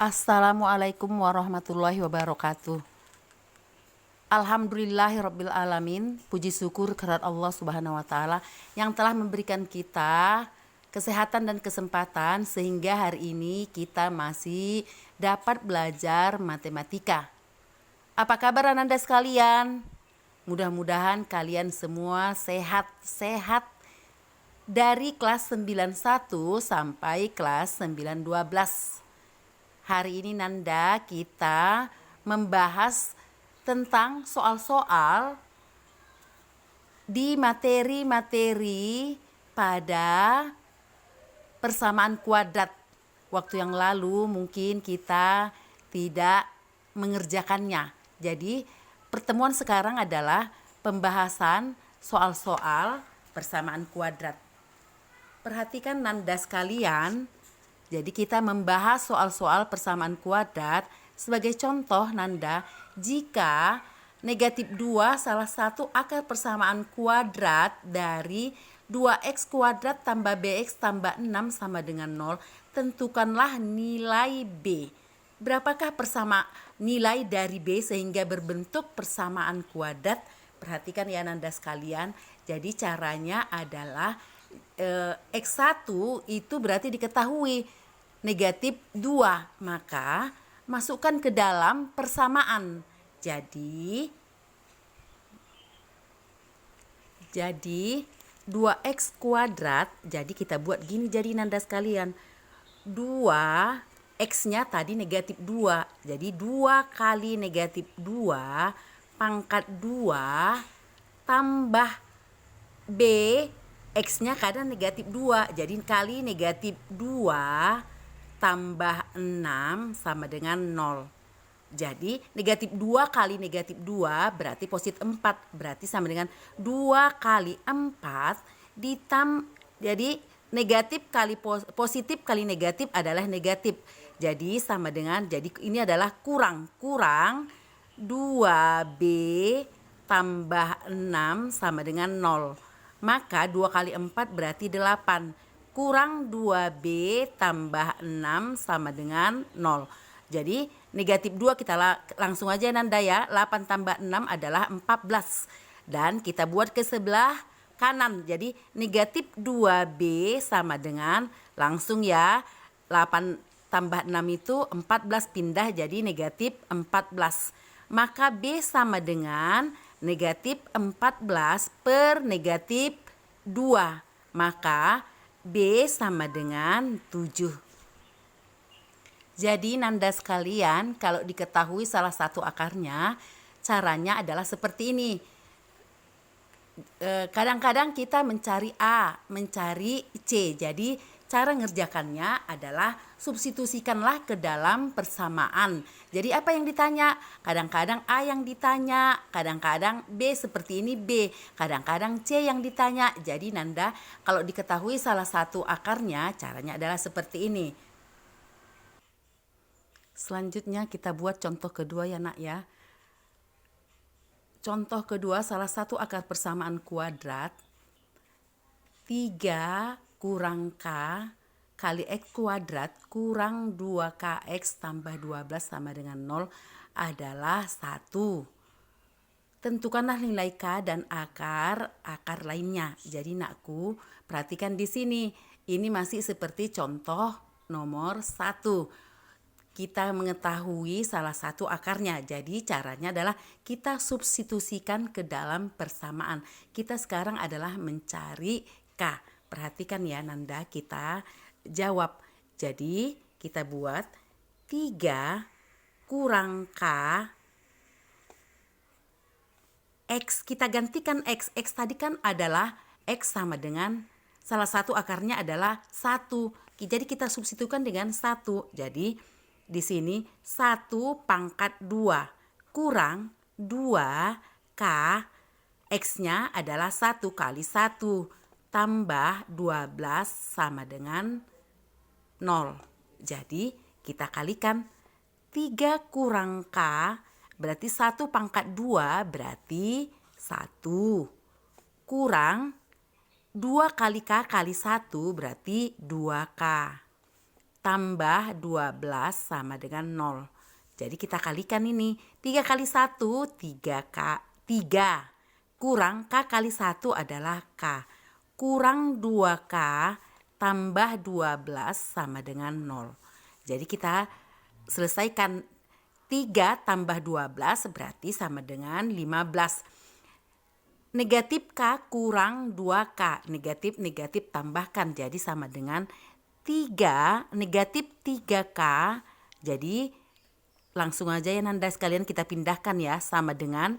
Assalamualaikum warahmatullahi wabarakatuh. Alhamdulillahirabbil alamin. Puji syukur kehadirat Allah Subhanahu wa taala yang telah memberikan kita kesehatan dan kesempatan sehingga hari ini kita masih dapat belajar matematika. Apa kabar Ananda sekalian? Mudah-mudahan kalian semua sehat-sehat dari kelas 91 sampai kelas 912. Hari ini Nanda kita membahas tentang soal-soal di materi-materi pada persamaan kuadrat. Waktu yang lalu mungkin kita tidak mengerjakannya. Jadi pertemuan sekarang adalah pembahasan soal-soal persamaan kuadrat. Perhatikan Nanda sekalian. Jadi kita membahas soal-soal persamaan kuadrat. Sebagai contoh Nanda, jika negatif 2 salah satu akar persamaan kuadrat dari 2x kuadrat tambah bx tambah 6 sama dengan 0, tentukanlah nilai b. Berapakah nilai dari b sehingga berbentuk persamaan kuadrat? Perhatikan ya Nanda sekalian. Jadi caranya adalah x1 itu berarti diketahui negatif 2, maka masukkan ke dalam persamaan. Jadi 2x kuadrat, jadi kita buat gini jadi Nanda sekalian. 2x-nya tadi negatif 2, jadi 2 kali negatif 2 pangkat 2 tambah b, x-nya kadang negatif 2, jadi kali negatif 2 tambah 6 sama dengan 0. Jadi negatif 2 kali negatif 2 berarti positif 4. Berarti sama dengan 2 kali 4 jadi negatif kali positif kali negatif adalah negatif. Jadi sama dengan, jadi ini adalah kurang 2B tambah 6 sama dengan 0. Maka 2 kali 4 berarti 8. Kurang 2B tambah 6 sama dengan 0. Jadi negatif 2 kita langsung aja Nanda ya. 8 tambah 6 adalah 14. Dan kita buat ke sebelah kanan. Jadi negatif 2B sama dengan, langsung ya, 8 tambah 6 itu 14 pindah jadi negatif 14. Maka B sama dengan negatif 14 per negatif 2. Maka B sama dengan 7. Jadi Nanda sekalian, kalau diketahui salah satu akarnya, caranya adalah seperti ini. Kadang-kadang kita mencari A, mencari C. Jadi cara ngerjakannya adalah substitusikanlah ke dalam persamaan. Jadi apa yang ditanya? Kadang-kadang A yang ditanya, kadang-kadang B seperti ini B, kadang-kadang C yang ditanya. Jadi Nanda kalau diketahui salah satu akarnya, caranya adalah seperti ini. Selanjutnya kita buat contoh kedua ya nak ya. Contoh kedua, salah satu akar persamaan kuadrat 3 kurang K kali X kuadrat kurang 2KX tambah 12 sama dengan 0 adalah 1. Tentukanlah nilai K dan akar lainnya. Jadi nakku, perhatikan di sini. Ini masih seperti contoh nomor 1. Kita mengetahui salah satu akarnya. Jadi caranya adalah kita substitusikan ke dalam persamaan. Kita sekarang adalah mencari K. Perhatikan ya Nanda, kita jawab. Jadi kita buat 3 kurang K X, kita gantikan X. X tadi kan adalah X sama dengan salah satu akarnya adalah 1. Jadi kita substitusikan dengan 1. Jadi di sini 1 pangkat 2 kurang 2K, X-nya adalah 1 kali 1 tambah 12 sama dengan 0. Jadi kita kalikan 3 kurang K berarti 1 pangkat 2 berarti 1 kurang 2 kali K kali 1 berarti 2K. tambah 12 sama dengan 0. Jadi kita kalikan ini. 3 kali 1, 3K. 3 kurang K kali 1 adalah K. Kurang 2K tambah 12 sama dengan 0. Jadi kita selesaikan 3 tambah 12 berarti sama dengan 15. Negatif K kurang 2K. Negatif tambahkan jadi sama dengan 3 negatif 3K. Jadi langsung aja ya Nanda sekalian kita pindahkan ya, sama dengan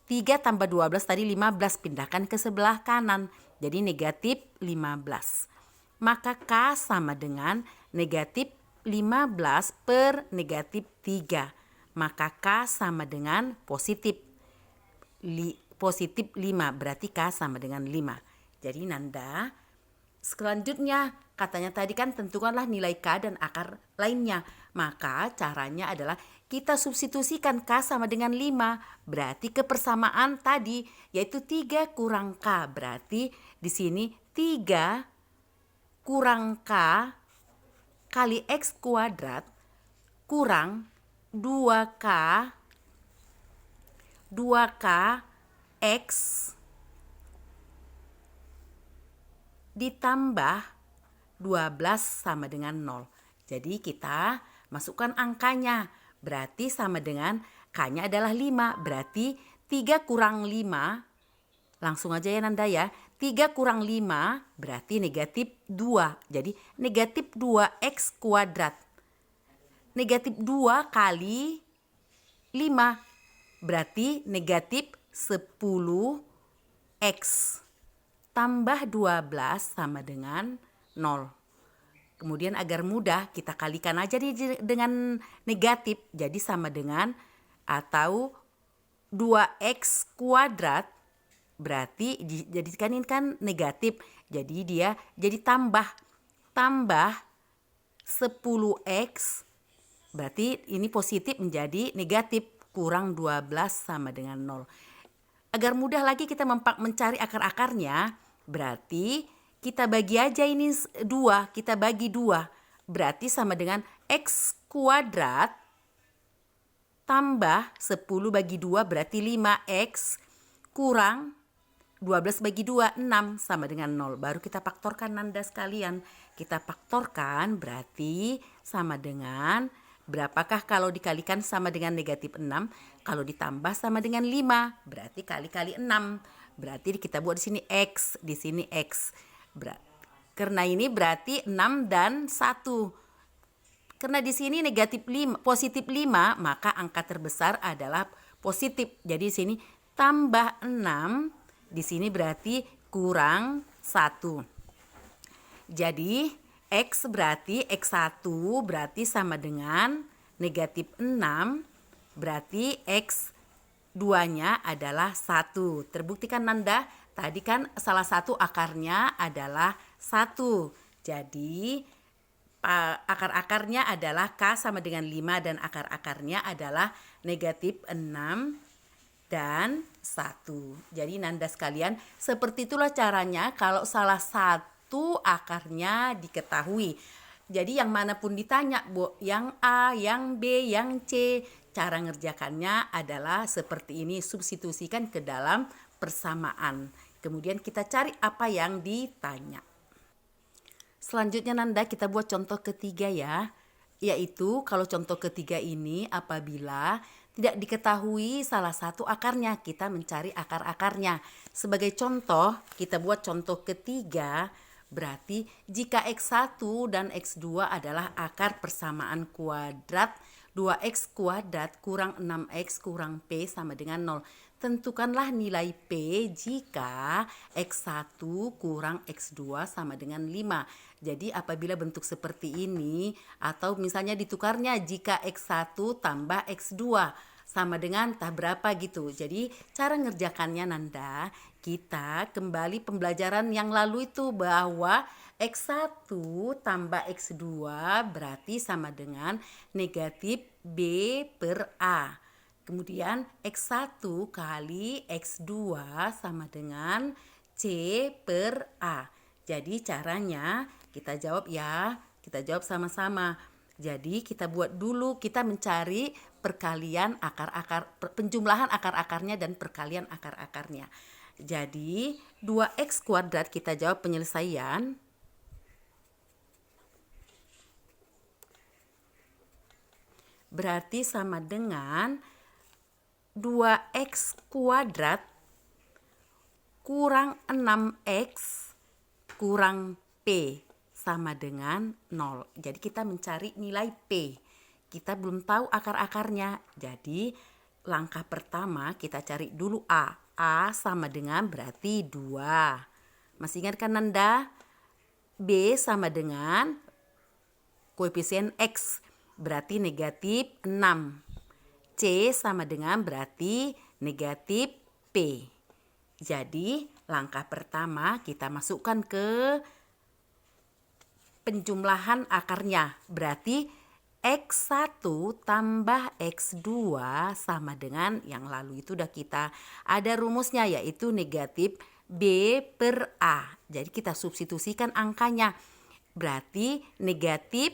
3 tambah 12 tadi 15, pindahkan ke sebelah kanan. Jadi negatif 15. Maka K sama dengan negatif 15 per negatif 3. Maka K sama dengan positif 5, berarti K sama dengan 5. Jadi Nanda, selanjutnya katanya tadi kan tentukanlah nilai K dan akar lainnya. Maka caranya adalah kita substitusikan K sama dengan 5. Berarti kepersamaan tadi yaitu 3 kurang K. Berarti di sini 3 kurang K kali X kuadrat kurang 2K X ditambah 12 sama dengan 0. Jadi kita masukkan angkanya. Berarti sama dengan K-nya adalah 5. Berarti 3 kurang 5. Langsung aja ya Nanda ya. 3 kurang 5 berarti negatif 2. Jadi negatif 2X kuadrat. Negatif 2 kali 5 berarti negatif 10X tambah 12 sama dengan 0. Kemudian agar mudah kita kalikan aja dengan negatif. Jadi sama dengan atau 2X kuadrat berarti jadikan ini kan negatif. Jadi dia jadi tambah 10X berarti ini positif menjadi negatif kurang 12 sama dengan 0. Agar mudah lagi kita mencari akar-akarnya, berarti kita bagi aja ini 2, kita bagi 2. Berarti sama dengan X kuadrat tambah 10 bagi 2 berarti 5X kurang 12 bagi 2, 6 sama dengan 0. Baru kita faktorkan Nanda sekalian. Kita faktorkan berarti sama dengan, berapakah kalau dikalikan sama dengan negatif 6? Kalau ditambah sama dengan 5, berarti kali 6. Berarti kita buat di sini X, di sini X. Karena ini berarti 6 dan 1. Karena di sini negatif 5, positif 5, maka angka terbesar adalah positif. Jadi di sini tambah 6, di sini berarti kurang 1. Jadi X berarti X1 berarti sama dengan negatif 6, berarti X2-nya adalah 1. Terbuktikan Nanda, tadi kan salah satu akarnya adalah 1. Jadi akar-akarnya adalah K sama dengan 5 dan akar-akarnya adalah negatif 6 dan 1. Jadi Nanda sekalian, seperti itulah caranya kalau salah satu akarnya diketahui. Jadi yang manapun ditanya, yang A, yang B, yang C, cara ngerjakannya adalah seperti ini, substitusikan ke dalam persamaan. Kemudian kita cari apa yang ditanya. Selanjutnya Nanda kita buat contoh ketiga ya. Yaitu kalau contoh ketiga ini apabila tidak diketahui salah satu akarnya, kita mencari akar-akarnya. Sebagai contoh, kita buat contoh ketiga. Berarti jika X1 dan X2 adalah akar persamaan kuadrat 2X kuadrat kurang 6X kurang P sama dengan 0. Tentukanlah nilai P jika X1 kurang X2 sama dengan 5. Jadi apabila bentuk seperti ini, atau misalnya ditukarnya jika X1 tambah X2 sama dengan entah berapa gitu. Jadi cara ngerjakannya Nanda, kita kembali pembelajaran yang lalu itu bahwa X1 tambah X2 berarti sama dengan negatif B per A. Kemudian X1 kali X2 sama dengan C per A. Jadi caranya kita jawab ya. Kita jawab sama-sama. Jadi kita buat dulu, kita mencari perkalian penjumlahan akar-akarnya dan perkalian akar-akarnya. Jadi 2x kuadrat kita jawab penyelesaian. Berarti sama dengan 2x kuadrat kurang 6x kurang P sama dengan 0. Jadi kita mencari nilai P. Kita belum tahu akar-akarnya. Jadi langkah pertama kita cari dulu A. A sama dengan berarti 2. Masih ingat kan Nanda? B sama dengan koefisien X berarti negatif 6. C sama dengan berarti negatif P. Jadi langkah pertama kita masukkan ke penjumlahan akarnya. Berarti X1 tambah X2 sama dengan yang lalu itu udah kita ada rumusnya yaitu negatif B per A. Jadi kita substitusikan angkanya. Berarti negatif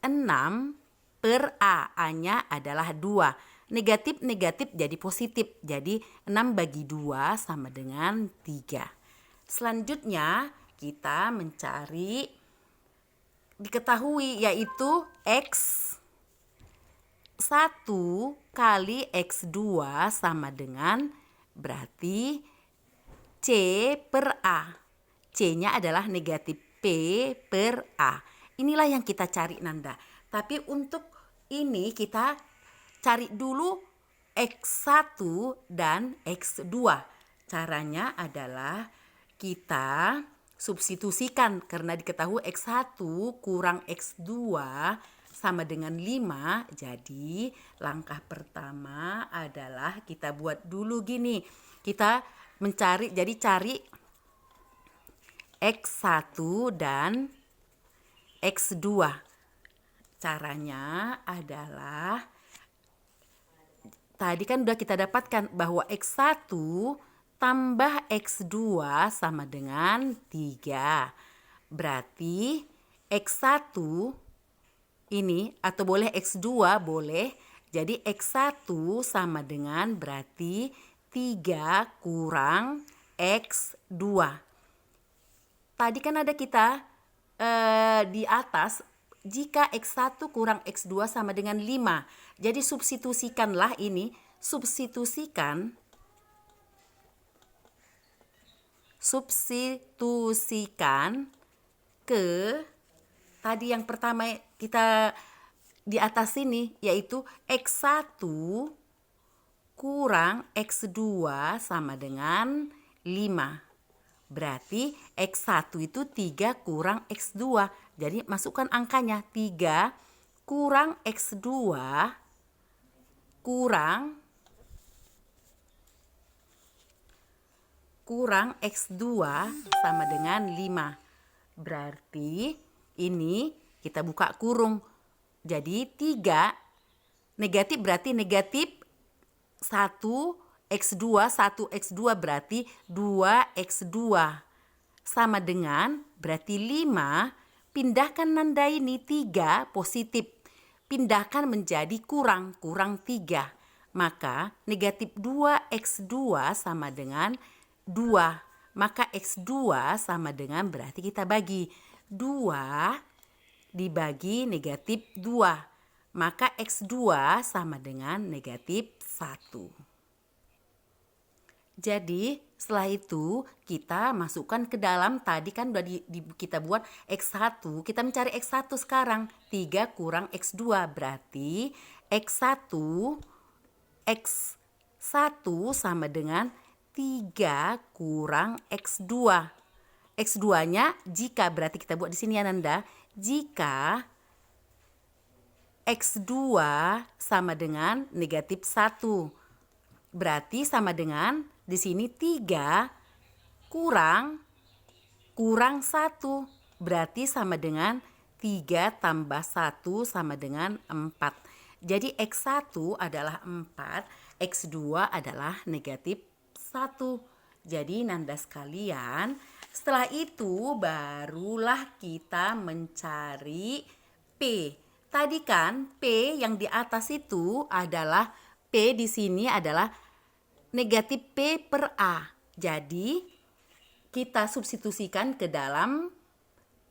6 per A. A-nya adalah 2. Negatif jadi positif. Jadi 6 bagi 2 sama dengan 3. Selanjutnya kita mencari diketahui yaitu X1 kali X2 sama dengan berarti C per A. C-nya adalah negatif P per A. Inilah yang kita cari Nanda. Tapi untuk ini kita cari dulu X1 dan X2. Caranya adalah kita substitusikan karena diketahui X1 kurang X2 sama dengan 5. Jadi langkah pertama adalah kita buat dulu gini. Kita mencari, jadi cari X1 dan X2. Caranya adalah tadi kan udah kita dapatkan bahwa X1 tambah X2 sama dengan 3. Berarti X1 ini atau boleh X2 boleh. Jadi X1 sama dengan berarti 3 kurang X2. Tadi kan ada kita di atas jika X1 kurang X2 sama dengan 5. Jadi substitusikanlah ini. Substitusikan ke tadi yang pertama kita di atas sini yaitu X1 kurang X2 sama dengan 5. Berarti X1 itu 3 kurang X2. Jadi masukkan angkanya 3 kurang X2 kurang X2 sama dengan 5. Berarti ini kita buka kurung. Jadi 3 negatif berarti negatif 1 X2, 1 X2 berarti 2 X2 sama dengan berarti 5. Pindahkan Nanda ini 3 positif. Pindahkan menjadi kurang 3. Maka negatif 2 X2 sama dengan 2. Maka X2 sama dengan berarti kita bagi 2 dibagi negatif 2. Maka X2 sama dengan negatif 1. Jadi setelah itu kita masukkan ke dalam tadi kan udah kita buat X1. Kita mencari X1 sekarang. 3 kurang X2 berarti X1 sama dengan 3 kurang X2. X2-nya jika berarti kita buat di sini ya Nanda. Jika X2 sama dengan negatif 1. Berarti sama dengan di sini 3 kurang 1. Berarti sama dengan 3 tambah 1 sama dengan 4. Jadi X1 adalah 4, X2 adalah negatif 1. Jadi Nanda sekalian, Setelah itu barulah kita mencari P. Tadi kan P yang di atas itu adalah P di sini adalah negatif P per A. Jadi kita substitusikan ke dalam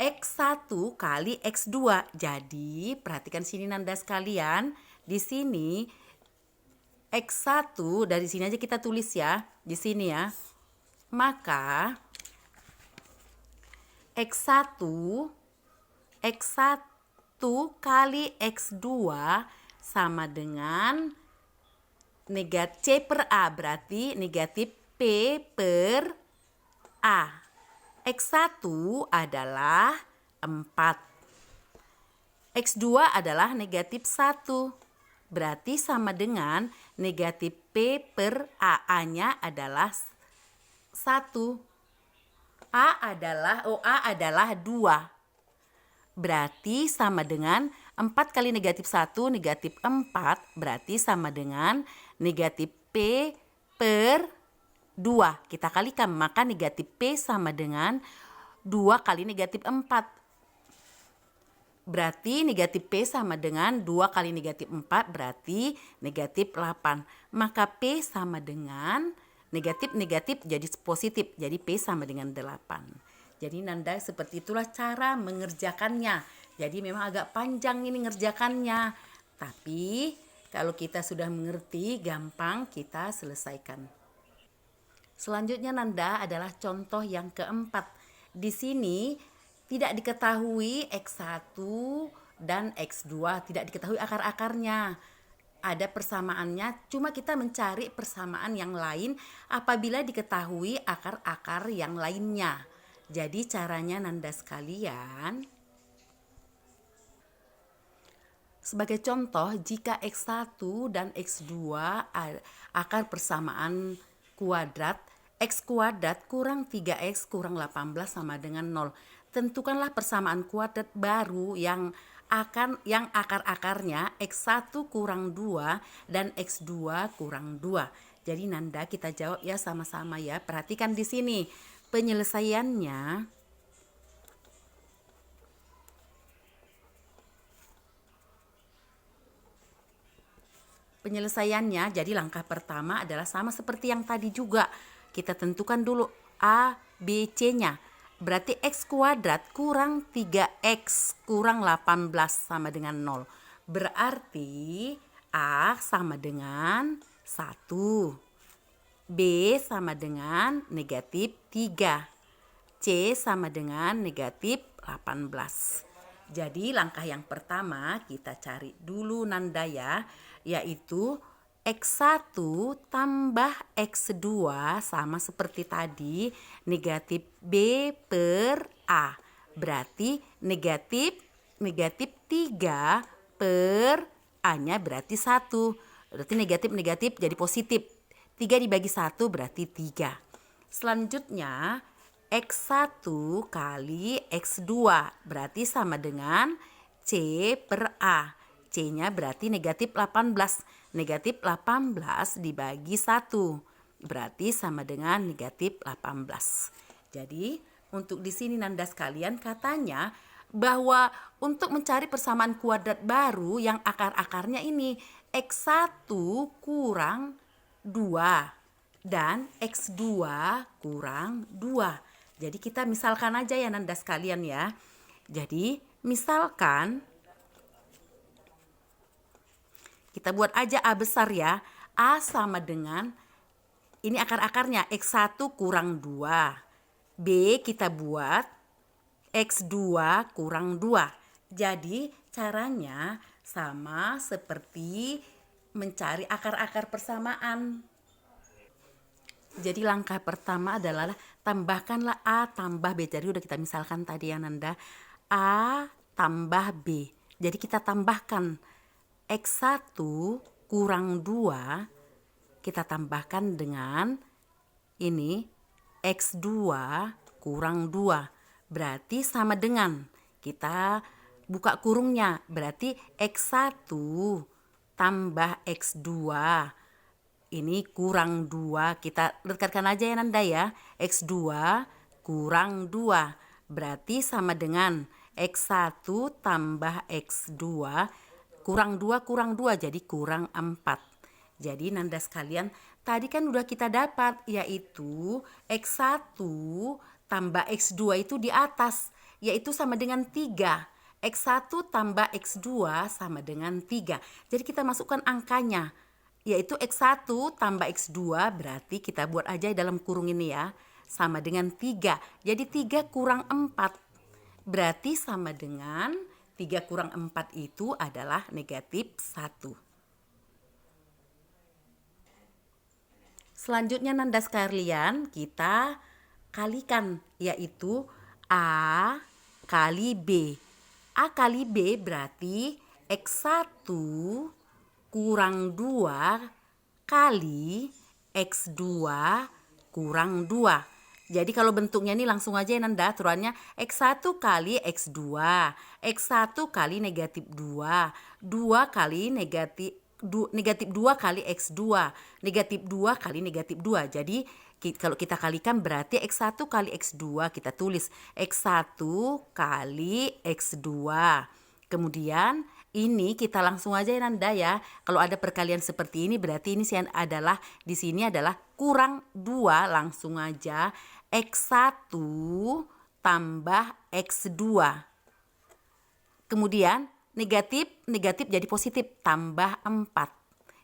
X1 kali X2. Jadi perhatikan sini Nanda sekalian, di sini X1 dari sini aja kita tulis ya, di sini ya. Maka X1 kali X2 sama dengan negatif C per A, berarti negatif P per A. X1 adalah 4. X2 adalah negatif 1. Berarti sama dengan negatif P per A. A-nya adalah 1. A adalah 2. Berarti sama dengan 4 kali negatif 1, negatif 4. Berarti sama dengan negatif P per 2. Kita kalikan, maka negatif P sama dengan 2 kali negatif 4. Berarti negatif P sama dengan 2 kali negatif 4, berarti negatif 8. Maka P sama dengan negatif jadi positif, jadi P sama dengan 8. Jadi Nanda seperti itulah cara mengerjakannya. Jadi memang agak panjang ini ngerjakannya. Tapi kalau kita sudah mengerti, gampang kita selesaikan. Selanjutnya Nanda adalah contoh yang keempat. Di sini tidak diketahui X1 dan X2, tidak diketahui akar-akarnya. Ada persamaannya, cuma kita mencari persamaan yang lain apabila diketahui akar-akar yang lainnya. Jadi caranya Nanda sekalian, sebagai contoh, jika X1 dan X2 akar persamaan kuadrat, X kuadrat kurang 3X kurang 18 sama dengan 0. Tentukanlah persamaan kuadrat baru yang akar-akarnya X1 kurang 2 dan X2 kurang 2. Jadi Nanda kita jawab ya sama-sama ya. Perhatikan di sini penyelesaiannya. Penyelesaiannya, jadi langkah pertama adalah sama seperti yang tadi juga. Kita tentukan dulu A, B, C-nya. Berarti X kuadrat kurang 3X kurang 18 sama dengan 0. Berarti A sama dengan 1. B sama dengan negatif 3. C sama dengan negatif 18. Jadi langkah yang pertama kita cari dulu Nanda ya, yaitu X1 tambah X2 sama seperti tadi, negatif B per A. Berarti negatif 3 per A-nya berarti 1. Berarti negatif jadi positif. 3 dibagi 1 berarti 3. Selanjutnya X1 kali X2 berarti sama dengan C per A. C-nya berarti negatif 18. Negatif 18 dibagi 1 berarti sama dengan negatif 18. Jadi untuk di sini Nanda sekalian, katanya bahwa untuk mencari persamaan kuadrat baru yang akar-akarnya ini X1 kurang 2 dan X2 kurang 2. Jadi kita misalkan aja ya Nanda sekalian ya. Jadi misalkan kita buat aja A besar ya. A sama dengan, ini akar-akarnya X1 kurang 2. B kita buat X2 kurang 2. Jadi caranya sama seperti mencari akar-akar persamaan. Jadi langkah pertama adalah tambahkanlah A tambah B. Jadi udah kita misalkan tadi ya Nanda, A tambah B. Jadi kita tambahkan X1 kurang 2, kita tambahkan dengan ini X2 kurang 2. Berarti sama dengan, kita buka kurungnya, berarti X1 tambah X2. Ini kurang 2, kita dekatkan aja ya Nanda ya. X2 kurang 2. Berarti sama dengan X1 tambah X2 kurang 2 jadi kurang 4. Jadi Nanda sekalian, tadi kan udah kita dapat yaitu X1 tambah X2 itu di atas, yaitu sama dengan 3. X1 tambah X2 sama dengan 3. Jadi kita masukkan angkanya, yaitu X1 tambah X2, berarti kita buat aja dalam kurung ini ya, sama dengan 3. Jadi 3 kurang 4, berarti sama dengan 3 kurang 4 itu adalah negatif 1. Selanjutnya Nanda sekalian, kita kalikan, yaitu A kali B. A kali B berarti X1 kurang 2 kali X2 kurang 2. Jadi kalau bentuknya ini langsung aja ya Nanda, aturannya X1 kali X2, X1 kali negatif 2, 2 kali negatif 2 kali X2, negatif 2 kali negatif 2. Jadi kalau kita kalikan berarti X1 kali X2, kita tulis X1 kali X2. Kemudian ini kita langsung aja ya Nanda ya. Kalau ada perkalian seperti ini berarti ini adalah di sini adalah kurang 2, langsung aja X1 tambah X2. Kemudian negatif jadi positif, tambah 4.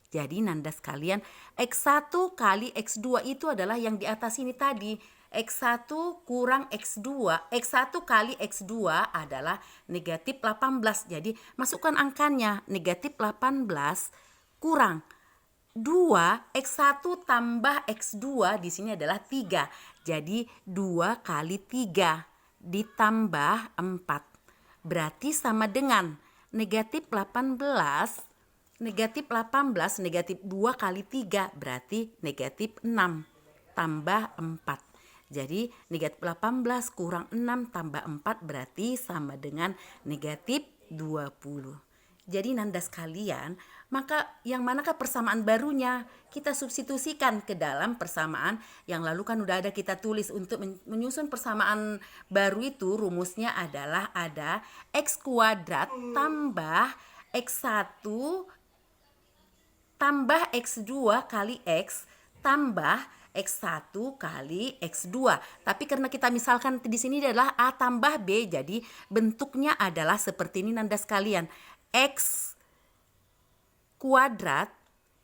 Jadi Nanda sekalian, X1 kali X2 itu adalah yang di atas ini tadi. X1 kurang X2, X1 kali X2 adalah negatif 18. Jadi masukkan angkanya, negatif 18 kurang 2, X1 tambah X2 di sini adalah 3. Jadi 2 kali 3 ditambah 4. Berarti sama dengan negatif 18, negatif 2 kali 3 berarti negatif 6 tambah 4. Jadi negatif 18 kurang 6 tambah 4 berarti sama dengan negatif 20. Jadi Nanda sekalian, maka yang manakah persamaan barunya? Kita substitusikan ke dalam persamaan yang lalu kan udah ada kita tulis. Untuk menyusun persamaan baru itu rumusnya adalah ada X kuadrat tambah X1 tambah X2 kali X tambah X1 kali X2. Tapi karena kita misalkan di sini adalah A tambah B, jadi bentuknya adalah seperti ini Nanda sekalian. X kuadrat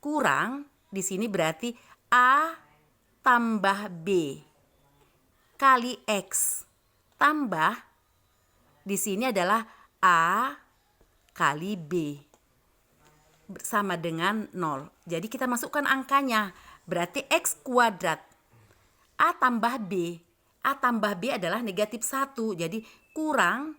kurang, di sini berarti A tambah B kali X tambah, di sini adalah A kali B sama dengan 0. Jadi kita masukkan angkanya, berarti X kuadrat A tambah B. A tambah B adalah negatif 1, jadi kurang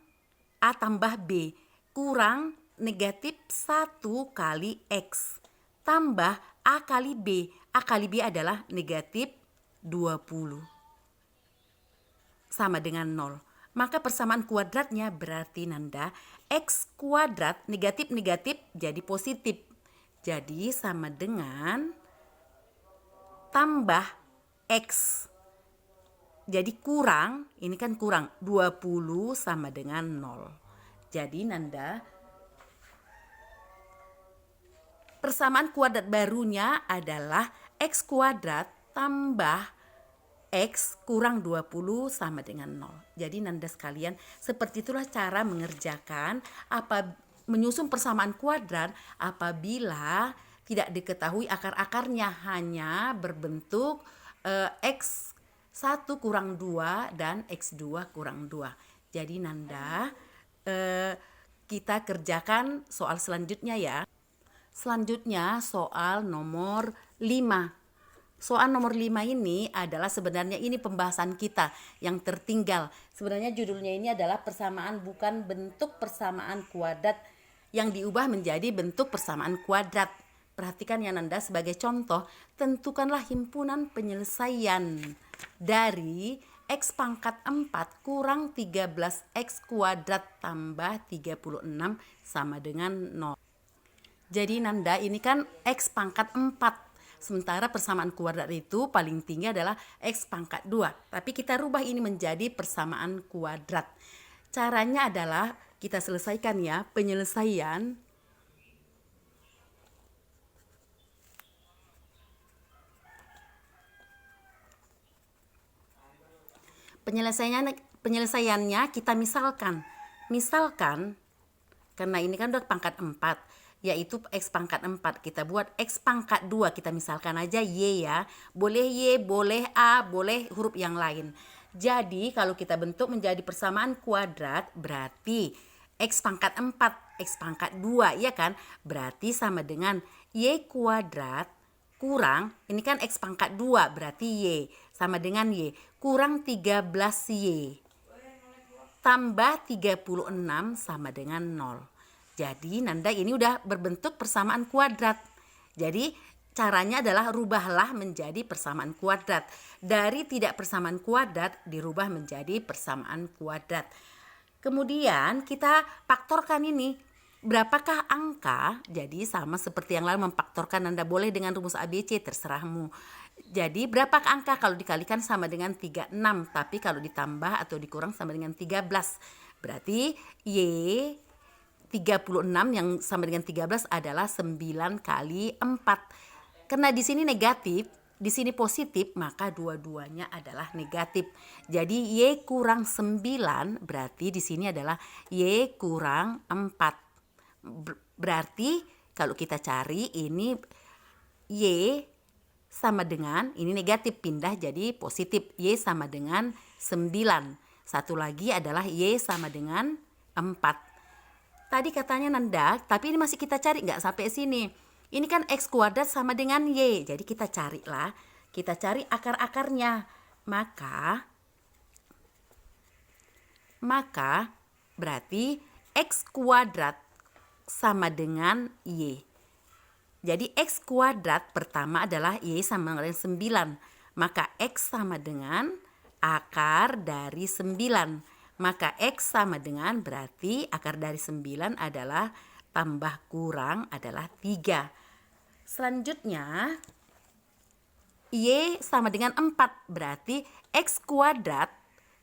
A tambah B kurang negatif 1 kali X tambah A kali B. A kali B adalah negatif 20 sama dengan 0. Maka persamaan kuadratnya berarti Nanda X kuadrat negatif jadi positif. Jadi sama dengan tambah X. Jadi kurang, ini kan kurang 20 sama dengan 0. Jadi Nanda, persamaan kuadrat barunya adalah X kuadrat tambah X kurang 20 sama dengan 0. Jadi Nanda sekalian, seperti itulah cara mengerjakan menyusun persamaan kuadrat apabila tidak diketahui akar-akarnya, hanya berbentuk X1 kurang 2 dan X2 kurang 2. Jadi Nanda, kita kerjakan soal selanjutnya ya. Selanjutnya soal nomor 5. Soal nomor 5 ini adalah sebenarnya ini pembahasan kita yang tertinggal. Sebenarnya judulnya ini adalah persamaan bukan bentuk persamaan kuadrat yang diubah menjadi bentuk persamaan kuadrat. Perhatikan ya Nanda, sebagai contoh, tentukanlah himpunan penyelesaian dari X pangkat 4 kurang 13X kuadrat tambah 36 sama dengan 0. Jadi Nanda, ini kan X pangkat 4. Sementara persamaan kuadrat itu paling tinggi adalah X pangkat 2. Tapi kita rubah ini menjadi persamaan kuadrat. Caranya adalah kita selesaikan ya, penyelesaian penyelesaiannya kita misalkan karena ini kan udah pangkat 4, yaitu X pangkat 4, kita buat X pangkat 2, kita misalkan aja Y ya, boleh Y, boleh A, boleh huruf yang lain. Jadi kalau kita bentuk menjadi persamaan kuadrat, berarti X pangkat 4, X pangkat 2 ya kan, berarti sama dengan Y kuadrat kurang, ini kan X pangkat 2 berarti Y, sama dengan Y, kurang 13Y, tambah 36 sama dengan 0. Jadi Nanda ini udah berbentuk persamaan kuadrat. Jadi caranya adalah rubahlah menjadi persamaan kuadrat. Dari tidak persamaan kuadrat dirubah menjadi persamaan kuadrat. Kemudian kita faktorkan ini. Berapakah angka? Jadi sama seperti yang lalu memfaktorkan, Nanda boleh dengan rumus ABC, terserahmu. Jadi berapa angka? Kalau dikalikan sama dengan 36, tapi kalau ditambah atau dikurang sama dengan 13. Berarti Y 36 yang sama dengan 13 adalah 9 kali 4. Karena di sini negatif, di sini positif, maka dua-duanya adalah negatif. Jadi Y kurang 9 berarti di sini adalah Y kurang 4. Berarti kalau kita cari ini Y sama dengan, ini negatif pindah jadi positif, Y sama dengan 9. Satu lagi adalah Y sama dengan 4. Tadi katanya Nanda, tapi ini masih kita cari nggak sampai sini. Ini kan X kuadrat sama dengan Y, jadi kita cari akar-akarnya. Maka berarti X kuadrat sama dengan Y. Jadi X kuadrat pertama adalah Y sama dengan 9. Maka X sama dengan akar dari 9. Maka X sama dengan berarti akar dari 9 adalah tambah kurang adalah 3. Selanjutnya Y sama dengan 4. Berarti X kuadrat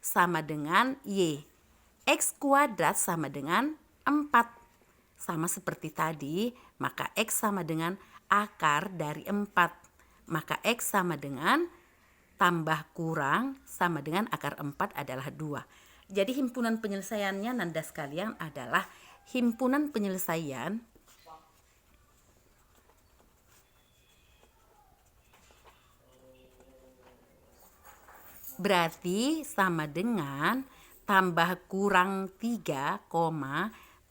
sama dengan Y. X kuadrat sama dengan 4. Sama seperti tadi, maka X sama dengan akar dari 4. Maka X sama dengan tambah kurang sama dengan akar 4 adalah 2. Jadi himpunan penyelesaiannya Nanda sekalian adalah himpunan penyelesaian berarti sama dengan tambah kurang 3,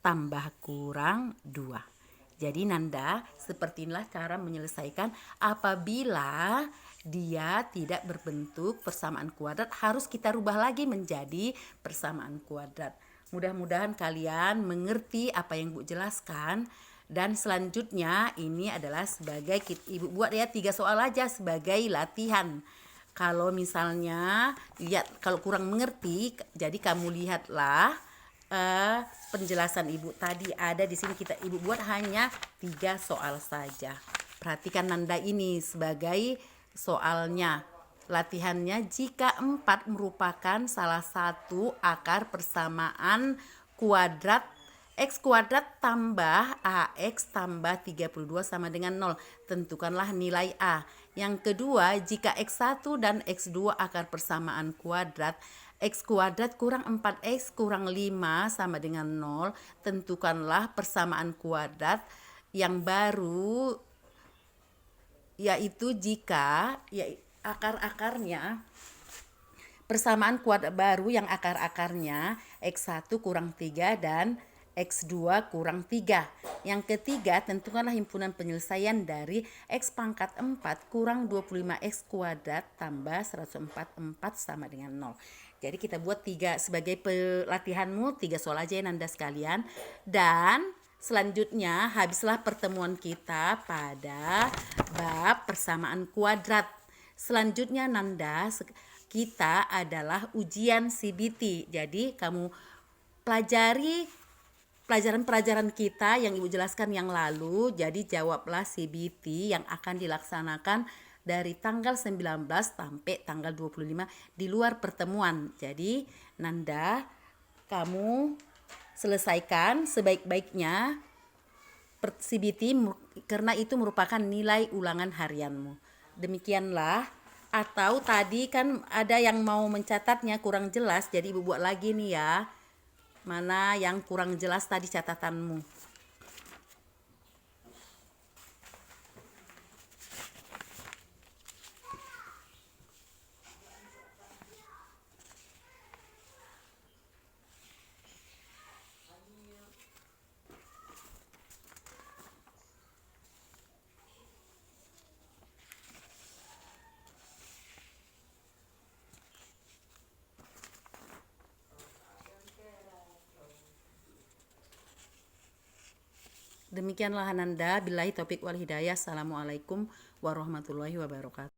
tambah kurang 2. Jadi Nanda, seperti inilah cara menyelesaikan apabila dia tidak berbentuk persamaan kuadrat, harus kita rubah lagi menjadi persamaan kuadrat. Mudah-mudahan kalian mengerti apa yang Bu jelaskan. Dan selanjutnya ini adalah sebagai Ibu buat ya 3 soal aja sebagai latihan. Kalau misalnya lihat kalau kurang mengerti, jadi kamu lihatlah penjelasan Ibu tadi ada di sini, Ibu buat hanya 3 soal saja. Perhatikan Nanda ini sebagai soalnya. Latihannya, jika 4 merupakan salah satu akar persamaan kuadrat X kuadrat tambah AX tambah 32 sama dengan 0. Tentukanlah nilai A. Yang kedua, jika X1 dan X2 akar persamaan kuadrat, X kuadrat kurang 4X kurang 5 sama dengan 0. Tentukanlah persamaan kuadrat yang baru, yaitu jika akar-akarnya persamaan kuadrat baru yang akar-akarnya X1 kurang 3 dan X2 kurang 3. Yang ketiga, tentukanlah himpunan penyelesaian dari X pangkat 4 kurang 25X kuadrat tambah 144 sama dengan 0. Jadi kita buat 3 sebagai pelatihanmu, 3 soal aja ya Nanda sekalian. Dan selanjutnya habislah pertemuan kita pada bab persamaan kuadrat. Selanjutnya Nanda, kita adalah ujian CBT. Jadi kamu pelajari pelajaran-pelajaran kita yang Ibu jelaskan yang lalu. Jadi jawablah CBT yang akan dilaksanakan dari tanggal 19 sampai tanggal 25 di luar pertemuan. Jadi Nanda, kamu selesaikan sebaik-baiknya CBT karena itu merupakan nilai ulangan harianmu. Demikianlah. Atau tadi kan ada yang mau mencatatnya kurang jelas, jadi Ibu buat lagi nih ya. Mana yang kurang jelas tadi catatanmu. Demikianlah Ananda, billahi taufik wal hidayah. Assalamualaikum warahmatullahi wabarakatuh.